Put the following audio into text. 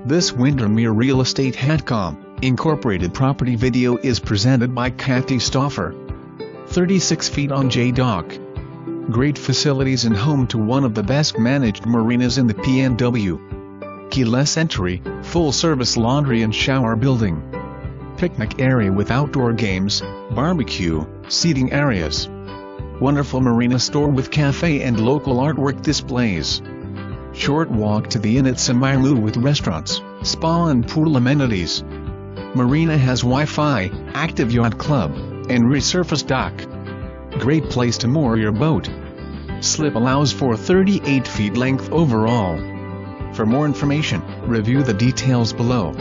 This Windermere Real Estate Whatcom, Incorporated property video is presented by Stauffer. 36 feet on J-Dock. Great facilities and home to one of the best managed marinas in the PNW. Keyless entry, full-service laundry and shower building. Picnic area with outdoor games, barbecue, seating areas. Wonderful marina store with cafe and local artwork displays. Short walk to the inn at Semiahmoo with restaurants, spa and pool amenities. Marina has Wi-Fi, active yacht club, and resurfaced dock. Great place to moor your boat. Slip allows for 38 feet length overall. For more information, review the details below.